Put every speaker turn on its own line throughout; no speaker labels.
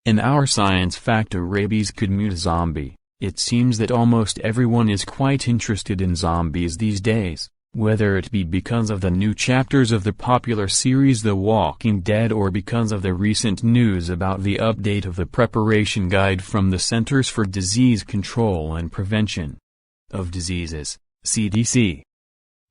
In our science factor rabies could mute a zombie. It seems that almost everyone is quite interested in zombies these days, whether it be because of the new chapters of the popular series The Walking Dead or because of the recent news about the update of the preparation guide from the Centers for Disease Control and Prevention of Diseases, CDC.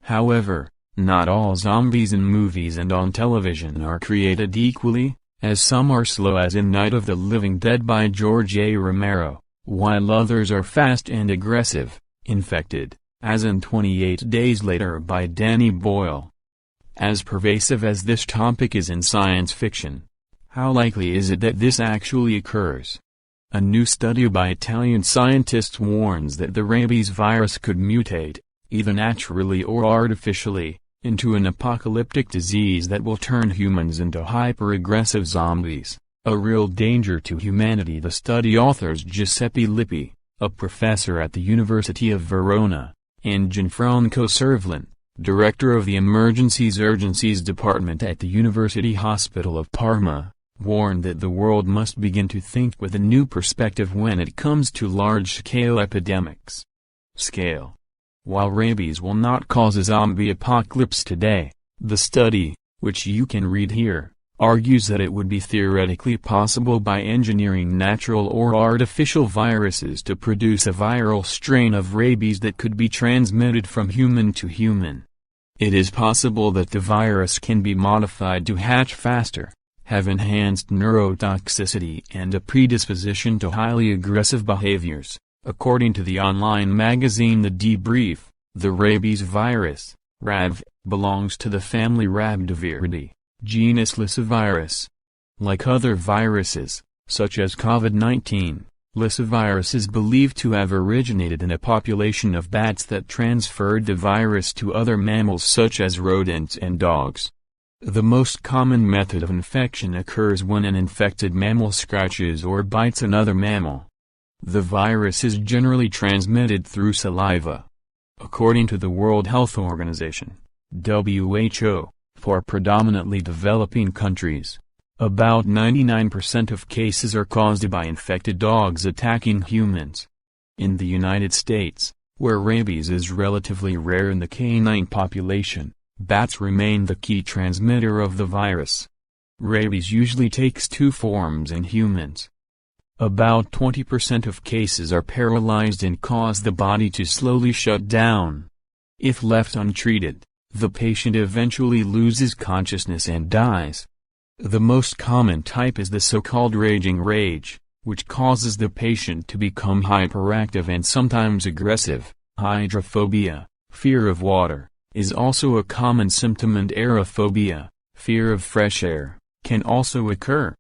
However, not all zombies in movies and on television are created equally, as some are slow as in Night of the Living Dead by George A. Romero, while others are fast and aggressive, infected, as in 28 Days Later by Danny Boyle. As pervasive as this topic is in science fiction, how likely is it that this actually occurs? A new study by Italian scientists warns that the rabies virus could mutate, either naturally or artificially, into an apocalyptic disease that will turn humans into hyper-aggressive zombies, a real danger to humanity. The study authors Giuseppe Lippi, a professor at the University of Verona, and Gianfranco Cervellin, director of the Emergencies-Urgencies Department at the University Hospital of Parma, warned that the world must begin to think with a new perspective when it comes to large-scale epidemics. While rabies will not cause a zombie apocalypse today, the study, which you can read here, argues that it would be theoretically possible by engineering natural or artificial viruses to produce a viral strain of rabies that could be transmitted from human to human. It is possible that the virus can be modified to hatch faster, have enhanced neurotoxicity and a predisposition to highly aggressive behaviors. According to the online magazine The Debrief, the rabies virus, RAV, belongs to the family Rhabdiviridae, genus Lyssavirus. Like other viruses, such as COVID-19, Lyssavirus is believed to have originated in a population of bats that transferred the virus to other mammals such as rodents and dogs. The most common method of infection occurs when an infected mammal scratches or bites another mammal. The virus is generally transmitted through saliva. According to the World Health Organization, WHO, for predominantly developing countries, about 99% of cases are caused by infected dogs attacking humans. In the United States, where rabies is relatively rare in the canine population, bats remain the key transmitter of the virus. Rabies usually takes two forms in humans. About 20% of cases are paralyzed and cause the body to slowly shut down. If left untreated, the patient eventually loses consciousness and dies. The most common type is the so-called raging rage, which causes the patient to become hyperactive and sometimes aggressive. Hydrophobia, fear of water, is also a common symptom, and aerophobia, fear of fresh air, can also occur.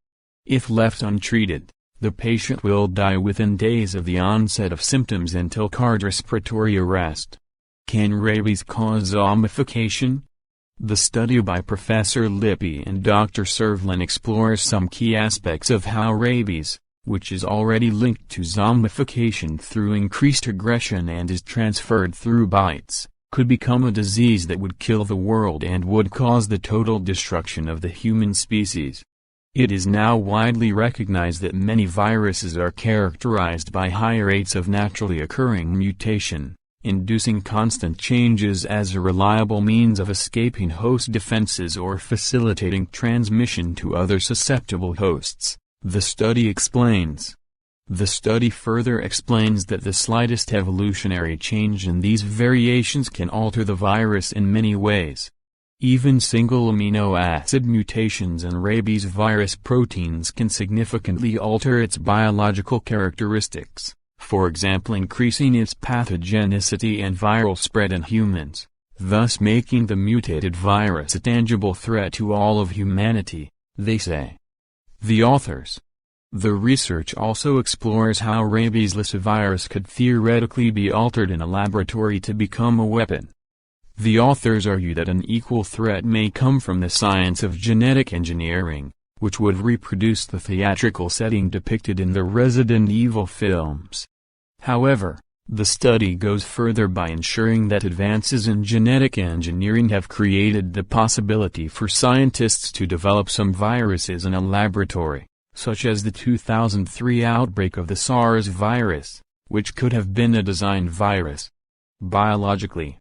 If left untreated, the patient will die within days of the onset of symptoms until cardiorespiratory arrest. Can rabies cause zombification? The study by Professor Lippi and Dr. Cervellin explores some key aspects of how rabies, which is already linked to zombification through increased aggression and is transferred through bites, could become a disease that would kill the world and would cause the total destruction of the human species. It is now widely recognized that many viruses are characterized by high rates of naturally occurring mutation, inducing constant changes as a reliable means of escaping host defenses or facilitating transmission to other susceptible hosts, the study explains. The study further explains that the slightest evolutionary change in these variations can alter the virus in many ways. Even single amino acid mutations in rabies virus proteins can significantly alter its biological characteristics, for example increasing its pathogenicity and viral spread in humans, thus making the mutated virus a tangible threat to all of humanity, they say. The authors. The research also explores how rabies lyssavirus could theoretically be altered in a laboratory to become a weapon. The authors argue that an equal threat may come from the science of genetic engineering, which would reproduce the theatrical setting depicted in the Resident Evil films. However, the study goes further by ensuring that advances in genetic engineering have created the possibility for scientists to develop some viruses in a laboratory, such as the 2003 outbreak of the SARS virus, which could have been a designed virus. Biologically,